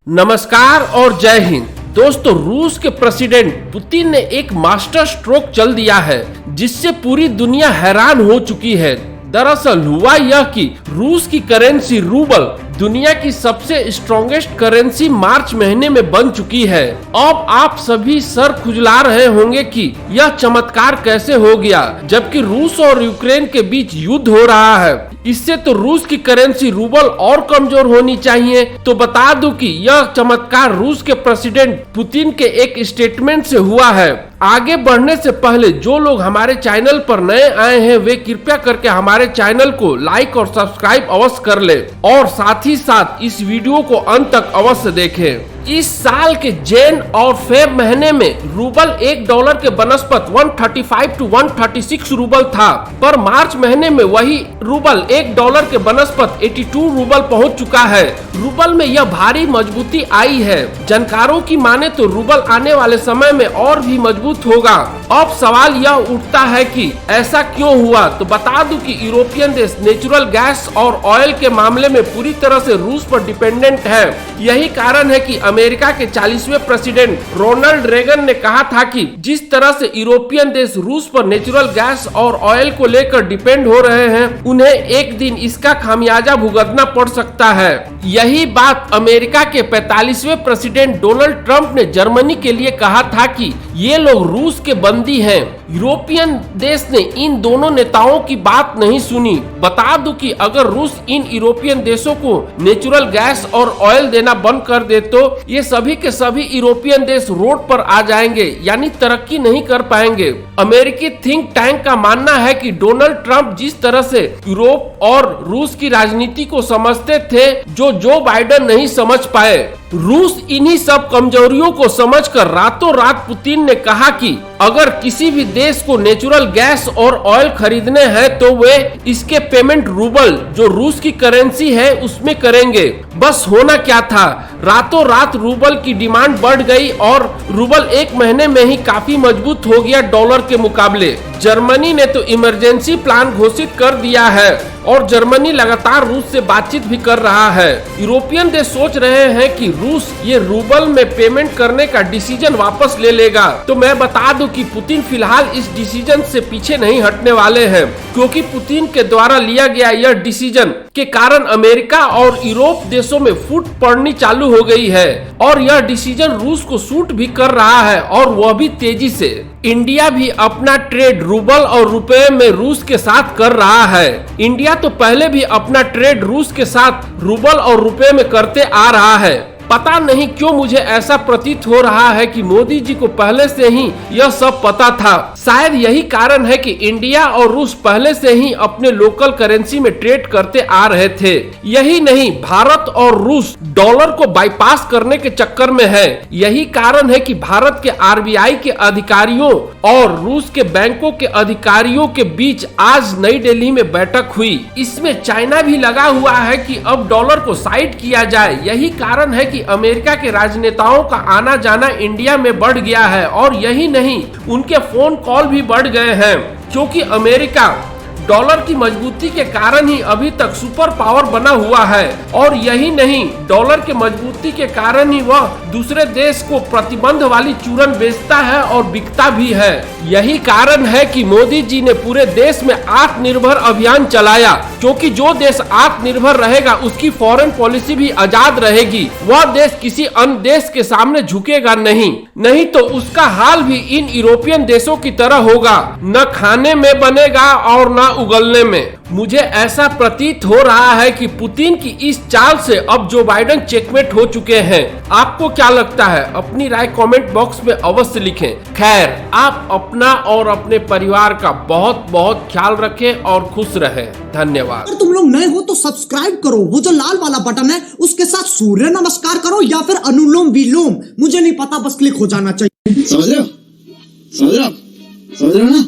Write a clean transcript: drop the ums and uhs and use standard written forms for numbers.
नमस्कार और जय हिंद दोस्तों। रूस के प्रेसिडेंट पुतिन ने एक मास्टर स्ट्रोक चल दिया है जिससे पूरी दुनिया हैरान हो चुकी है। दरअसल हुआ यह कि रूस की करेंसी रूबल दुनिया की सबसे स्ट्रॉन्गेस्ट करेंसी मार्च महीने में बन चुकी है। अब आप सभी सर खुजला रहे होंगे कि यह चमत्कार कैसे हो गया जबकि रूस और यूक्रेन के बीच युद्ध हो रहा है। इससे तो रूस की करेंसी रूबल और कमजोर होनी चाहिए। तो बता दूं कि यह चमत्कार रूस के प्रेसिडेंट पुतिन के एक स्टेटमेंट से हुआ है। आगे बढ़ने से पहले जो लोग हमारे चैनल पर नए आए हैं वे कृपया करके हमारे चैनल को लाइक और सब्सक्राइब अवश्य कर ले और साथ ही साथ इस वीडियो को अंत तक अवश्य देखें। इस साल के जैन और फेब महीने में रूबल $1 के बनस्पत 135 to 136 रूबल था, पर मार्च महीने में वही रूबल $1 के बनस्पत 82 रूबल पहुंच चुका है। रूबल में यह भारी मजबूती आई है। जानकारों की माने तो रूबल आने वाले समय में और भी मजबूत होगा। अब सवाल यह उठता है कि ऐसा क्यों हुआ। तो बता दूं कि यूरोपियन देश नेचुरल गैस और ऑयल के मामले में पूरी तरह से रूस पर डिपेंडेंट है। यही कारण है कि अमेरिका के 40वें प्रेसिडेंट रोनाल्ड रेगन ने कहा था कि जिस तरह से यूरोपियन देश रूस पर नेचुरल गैस और ऑयल को लेकर डिपेंड हो रहे हैं, उन्हें एक दिन इसका खामियाजा भुगतना पड़ सकता है। यही बात अमेरिका के 45वें प्रेसिडेंट डोनाल्ड ट्रंप ने जर्मनी के लिए कहा था कि ये लोग रूस के बंदी हैं। यूरोपियन देश ने इन दोनों नेताओं की बात नहीं सुनी। बता दूं कि अगर रूस इन यूरोपियन देशों को नेचुरल गैस और ऑयल देना बंद कर दे तो ये सभी के सभी यूरोपियन देश रोड पर आ जाएंगे, यानी तरक्की नहीं कर पाएंगे। अमेरिकी थिंक टैंक का मानना है कि डोनाल्ड ट्रंप जिस तरह से यूरोप और रूस की राजनीति को समझते थे जो बाइडेन नहीं समझ पाए। रूस इन्हीं सब कमजोरियों को समझकर रातों रात पुतिन ने कहा कि अगर किसी भी देश को नेचुरल गैस और ऑयल खरीदने हैं तो वे इसके पेमेंट रूबल जो रूस की करेंसी है उसमें करेंगे। बस होना क्या था, रातों रात रूबल की डिमांड बढ़ गई और रूबल एक महीने में ही काफी मजबूत हो गया डॉलर के मुकाबले। जर्मनी ने तो इमरजेंसी प्लान घोषित कर दिया है और जर्मनी लगातार रूस से बातचीत भी कर रहा है। यूरोपियन देश सोच रहे हैं कि रूस ये रूबल में पेमेंट करने का डिसीजन वापस ले लेगा। तो मैं बता दूं कि पुतिन फिलहाल इस डिसीजन से पीछे नहीं हटने वाले हैं, क्योंकि पुतिन के द्वारा लिया गया यह डिसीजन के कारण अमेरिका और यूरोप देशों में फूट पड़नी चालू हो गई है और यह डिसीजन रूस को सूट भी कर रहा है और वह भी तेजी से। इंडिया भी अपना ट्रेड रूबल और रुपए में रूस के साथ कर रहा है। इंडिया तो पहले भी अपना ट्रेड रूस के साथ रूबल और रुपए में करते आ रहा है। पता नहीं क्यों मुझे ऐसा प्रतीत हो रहा है कि मोदी जी को पहले से ही यह सब पता था। शायद यही कारण है कि इंडिया और रूस पहले से ही अपने लोकल करेंसी में ट्रेड करते आ रहे थे। यही नहीं, भारत और रूस डॉलर को बाईपास करने के चक्कर में है। यही कारण है कि भारत के आरबीआई के अधिकारियों और रूस के बैंकों के अधिकारियों के बीच आज नई दिल्ली में बैठक हुई। इसमें चाइना भी लगा हुआ है कि अब डॉलर को साइड किया जाए। यही कारण है कि अमेरिका के राजनेताओं का आना जाना इंडिया में बढ़ गया है और यही नहीं, उनके फोन कॉल भी बढ़ गए हैं, क्योंकि अमेरिका डॉलर की मजबूती के कारण ही अभी तक सुपर पावर बना हुआ है और यही नहीं, डॉलर के मजबूती के कारण ही वह दूसरे देश को प्रतिबंध वाली चूरन बेचता है और बिकता भी है। यही कारण है कि मोदी जी ने पूरे देश में आत्मनिर्भर अभियान चलाया, क्योंकि जो देश आत्मनिर्भर रहेगा उसकी फॉरेन पॉलिसी भी आजाद रहेगी। वह देश किसी अन्य देश के सामने झुकेगा नहीं तो उसका हाल भी इन यूरोपियन देशों की तरह होगा, न खाने में बनेगा और न उगलने में। मुझे ऐसा प्रतीत हो रहा है कि पुतिन की इस चाल से अब जो बाइडेन चेकमेट हो चुके हैं। आपको क्या लगता है? अपनी राय कमेंट बॉक्स में अवश्य लिखें। खैर, आप अपना और अपने परिवार का बहुत बहुत ख्याल रखें और खुश रहें। धन्यवाद। अगर तुम लोग नए हो तो सब्सक्राइब करो, वो जो लाल वाला बटन है उसके साथ सूर्य नमस्कार करो या फिर अनुलोम विलोम, मुझे नहीं पता, बस क्लिक हो जाना चाहिए। समझ रहे हो ना?